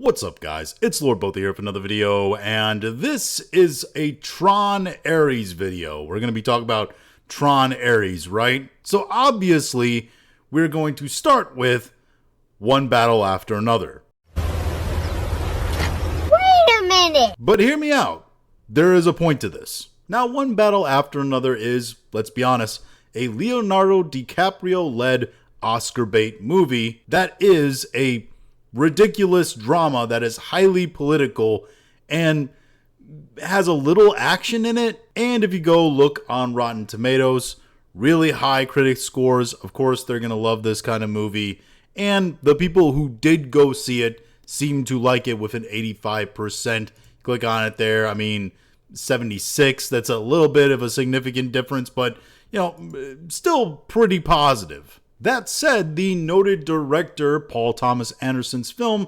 What's up, guys? It's Lord Both here for another video, and this is a Tron Ares video. We're going to be talking about Tron Ares, right? So obviously, we're going to start with one battle after another. Wait a minute! But hear me out. There is a point to this. Now, one battle after another is, let's be honest, a Leonardo DiCaprio-led Oscar bait movie that is a ridiculous drama that is highly political and has a little action in it. And if you go look on Rotten Tomatoes, really high critic scores. Of course, they're going to love this kind of movie. And the people who did go see it seem to like it with an 85%. Click on it there. I mean, 76. That's a little bit of a significant difference, but, you know, still pretty positive. That said, the noted director Paul Thomas Anderson's film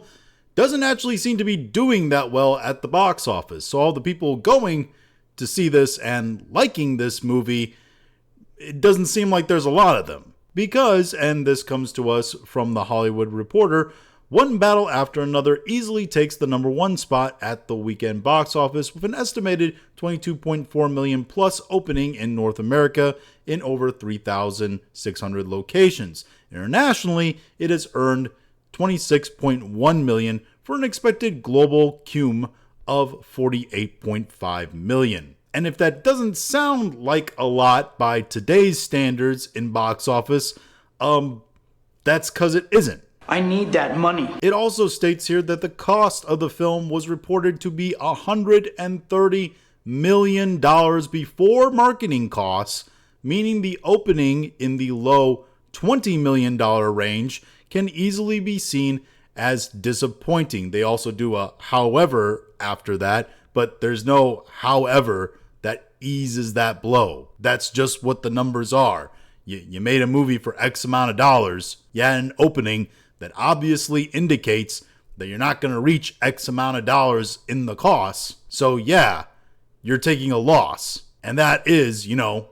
doesn't actually seem to be doing that well at the box office. So all the people going to see this and liking this movie, it doesn't seem like there's a lot of them. Because, and this comes to us from The Hollywood Reporter, one battle after another easily takes the #1 spot at the weekend box office with an estimated 22.4 million plus opening in North America in over 3,600 locations. Internationally, it has earned 26.1 million for an expected global cum of 48.5 million. And if that doesn't sound like a lot by today's standards in box office, that's because it isn't. I need that money. It also states here that the cost of the film was reported to be $130 million before marketing costs, meaning the opening in the low $20 million range can easily be seen as disappointing. They also do a however after that, but there's no however that eases that blow. That's just what the numbers are. You made a movie for X amount of dollars, you had an opening that obviously indicates that you're not going to reach X amount of dollars in the costs. So yeah, you're taking a loss. And that is, you know,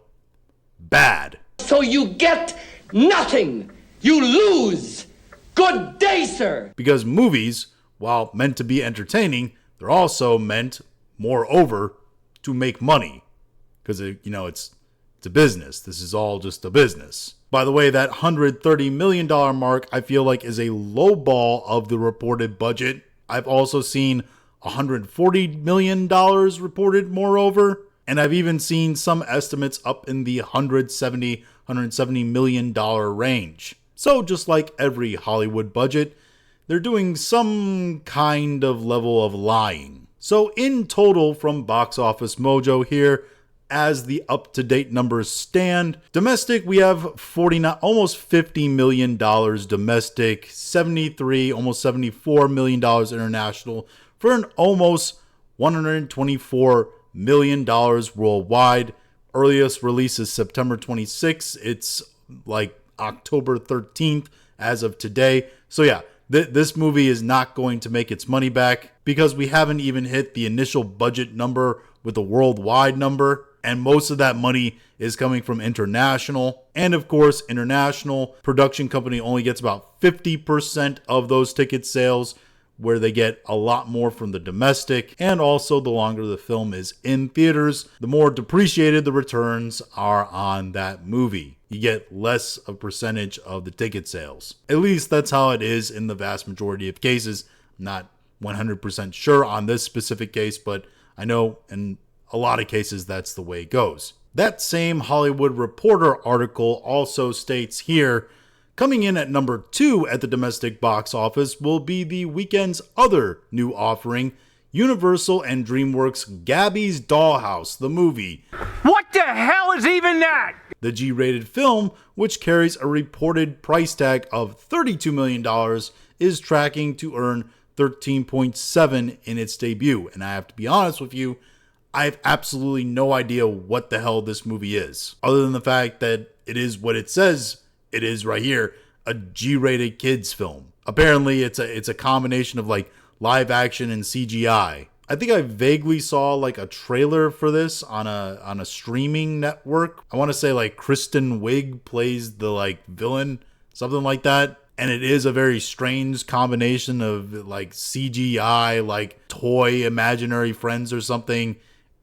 bad. So you get nothing. You lose. Good day, sir. Because movies, while meant to be entertaining, they're also meant, moreover, to make money. Because, you know, it's a business. This is all just a business. By the way, that $130 million mark, I feel like, is a low ball of the reported budget. I've also seen $140 million reported, moreover. And I've even seen some estimates up in the $170 million range. So just like every Hollywood budget, they're doing some kind of level of lying. So in total, from Box Office Mojo here, as the up-to-date numbers stand, domestic, we have almost $50 million domestic, almost $74 million international, for an almost $124 million worldwide. Earliest release is September 26th. It's like October 13th as of today. So yeah, this movie is not going to make its money back because we haven't even hit the initial budget number with the worldwide number. And most of that money is coming from international. And of course, international production company only gets about 50% of those ticket sales, where they get a lot more from the domestic. And also, the longer the film is in theaters, the more depreciated the returns are on that movie. You get less of a percentage of the ticket sales. At least that's how it is in the vast majority of cases. I'm not 100% sure on this specific case, but I know in a lot of cases that's the way it goes. That same Hollywood Reporter article also states here, coming in at number 2 at the domestic box office will be the weekend's other new offering, Universal and DreamWorks' Gabby's Dollhouse, the movie. What the hell is even that? The G-rated film, which carries a reported price tag of $32 million, is tracking to earn $13.7 in its debut. And I have to be honest with you, I have absolutely no idea what the hell this movie is, other than the fact that it is what it says it is right here, a G-rated kids film. Apparently, it's a combination of like live action and CGI. I think I vaguely saw like a trailer for this on a streaming network. I want to say like Kristen Wiig plays the like villain, something like that. And it is a very strange combination of like CGI, like toy imaginary friends or something,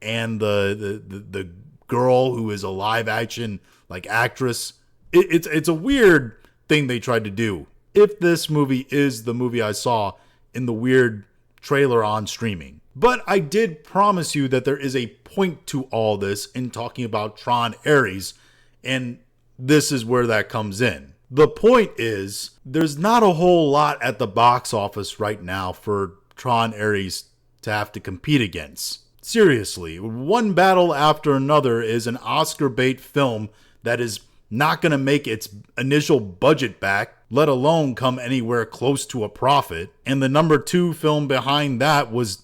and the girl who is a live action like actress. It's a weird thing they tried to do. If this movie is the movie I saw in the weird trailer on streaming. But I did promise you that there is a point to all this in talking about Tron Ares, and this is where that comes in. The point is, there's not a whole lot at the box office right now for Tron Ares to have to compete against. Seriously, one battle after another is an Oscar bait film that is not going to make its initial budget back, let alone come anywhere close to a profit. And the number 2 film behind that was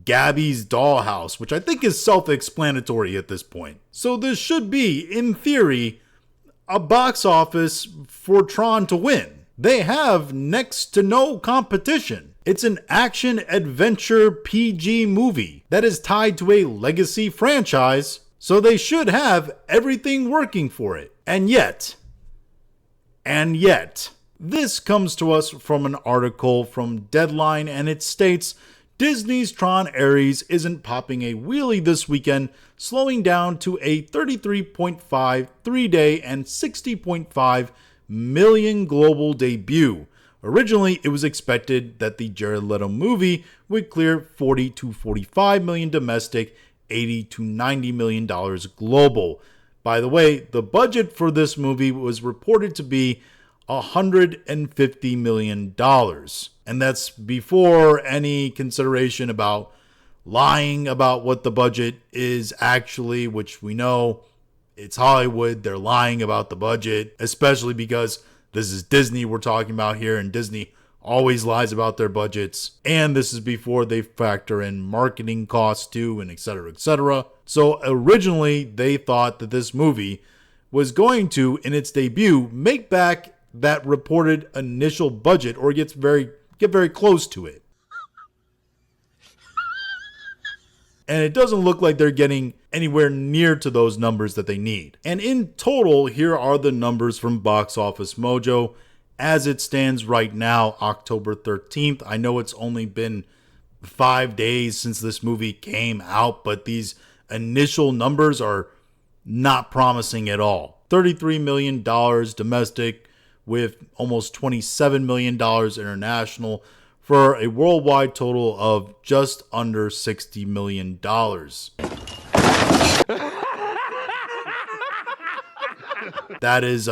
Gabby's Dollhouse, which I think is self-explanatory at this point. So this should be, in theory, a box office for Tron to win. They have next to no competition. It's an action-adventure PG movie that is tied to a legacy franchise, so they should have everything working for it. And yet, this comes to us from an article from Deadline, and it states, Disney's Tron Ares isn't popping a wheelie this weekend, slowing down to a 33.5 3-day and 60.5 million global debut. Originally, it was expected that the Jared Leto movie would clear 40 to 45 million domestic, 80 to 90 million dollars global. By the way, the budget for this movie was reported to be $150 million. And that's before any consideration about lying about what the budget is actually, which we know it's Hollywood. They're lying about the budget, especially because this is Disney we're talking about here, and Disney always lies about their budgets. And this is before they factor in marketing costs too, and et cetera, et cetera. So originally, they thought that this movie was going to, in its debut, make back that reported initial budget, or get very close to it. And it doesn't look like they're getting anywhere near to those numbers that they need. And in total, here are the numbers from Box Office Mojo as it stands right now, October 13th. I know it's only been 5 days since this movie came out, but these initial numbers are not promising at all. $33 million domestic, with almost $27 million international, for a worldwide total of just under $60 million. That is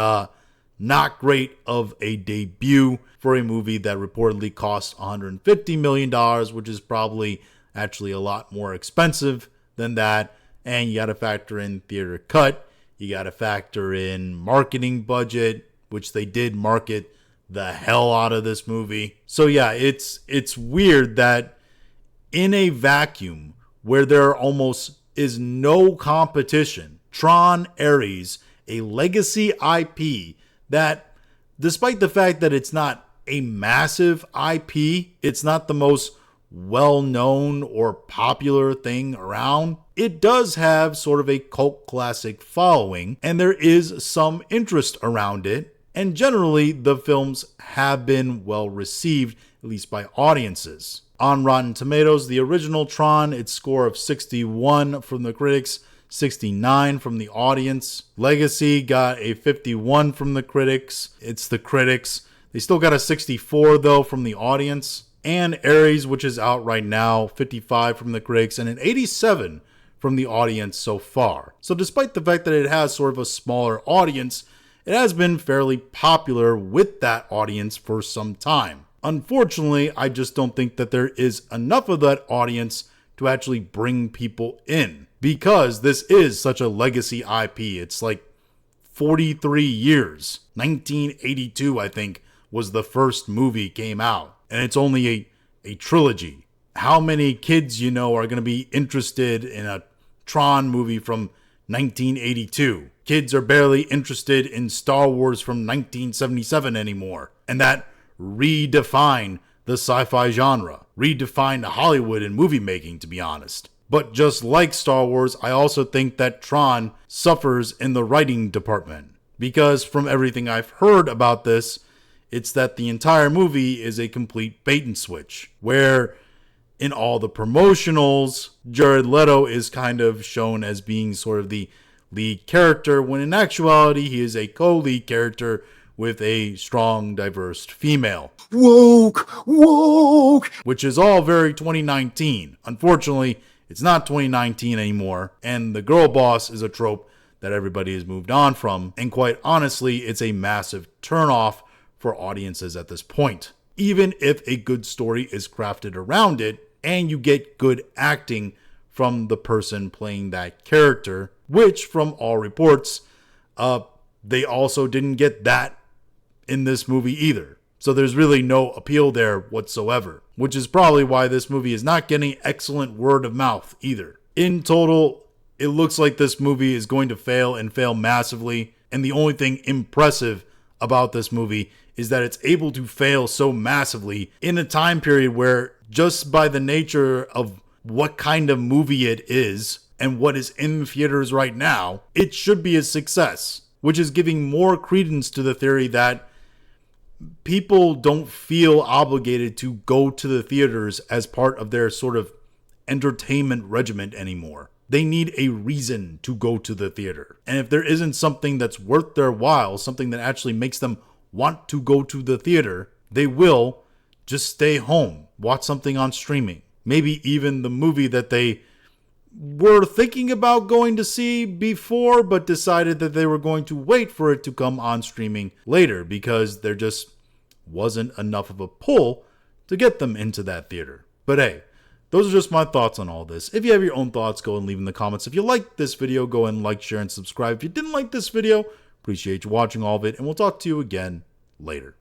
not great of a debut for a movie that reportedly cost $150 million, which is probably actually a lot more expensive than that. And you got to factor in theater cut. You got to factor in marketing budget, which they did market the hell out of this movie. So yeah, it's weird that in a vacuum where there almost is no competition, Tron Ares, a legacy IP that, despite the fact that it's not a massive IP, it's not the most well-known or popular thing around, it does have sort of a cult classic following, and there is some interest around it. And generally, the films have been well received, at least by audiences. On Rotten Tomatoes, the original Tron, its score of 61 from the critics, 69 from the audience. Legacy got a 51 from the critics. It's the critics. They still got a 64, though, from the audience. And Ares, which is out right now, 55 from the critics, and an 87 from the audience so far. So despite the fact that it has sort of a smaller audience, it has been fairly popular with that audience for some time. Unfortunately, I just don't think that there is enough of that audience to actually bring people in, because this is such a legacy IP. It's like 43 years. 1982, I think, was the first movie came out, and it's only a trilogy. How many kids you know are going to be interested in a Tron movie from 1982? Kids are barely interested in Star Wars from 1977 anymore. And that redefined the sci-fi genre, redefined Hollywood and movie making, to be honest. But just like Star Wars, I also think that Tron suffers in the writing department. Because from everything I've heard about this, It's that the entire movie is a complete bait and switch, where in all the promotionals, Jared Leto is kind of shown as being sort of the lead character, when in actuality he is a co-lead character with a strong, diverse female. Woke! Woke! Which is all very 2019. Unfortunately, it's not 2019 anymore, and the girl boss is a trope that everybody has moved on from, and quite honestly, it's a massive turnoff for audiences at this point. Even if a good story is crafted around it, and you get good acting from the person playing that character, which from all reports, they also didn't get that in this movie either. So there's really no appeal there whatsoever, which is probably why this movie is not getting excellent word of mouth either. In total, it looks like this movie is going to fail and fail massively, and the only thing impressive about this movie is that it's able to fail so massively in a time period where, just by the nature of what kind of movie it is and what is in theaters right now, it should be a success, which is giving more credence to the theory that people don't feel obligated to go to the theaters as part of their sort of entertainment regimen anymore. They need a reason to go to the theater. And if there isn't something that's worth their while, something that actually makes them want to go to the theater, they will just stay home, watch something on streaming. Maybe even the movie that they were thinking about going to see before, but decided that they were going to wait for it to come on streaming later because there just wasn't enough of a pull to get them into that theater. But hey, those are just my thoughts on all this. If you have your own thoughts, go and leave in the comments. If you liked this video, go and like, share, and subscribe. If you didn't like this video, appreciate you watching all of it, and we'll talk to you again later.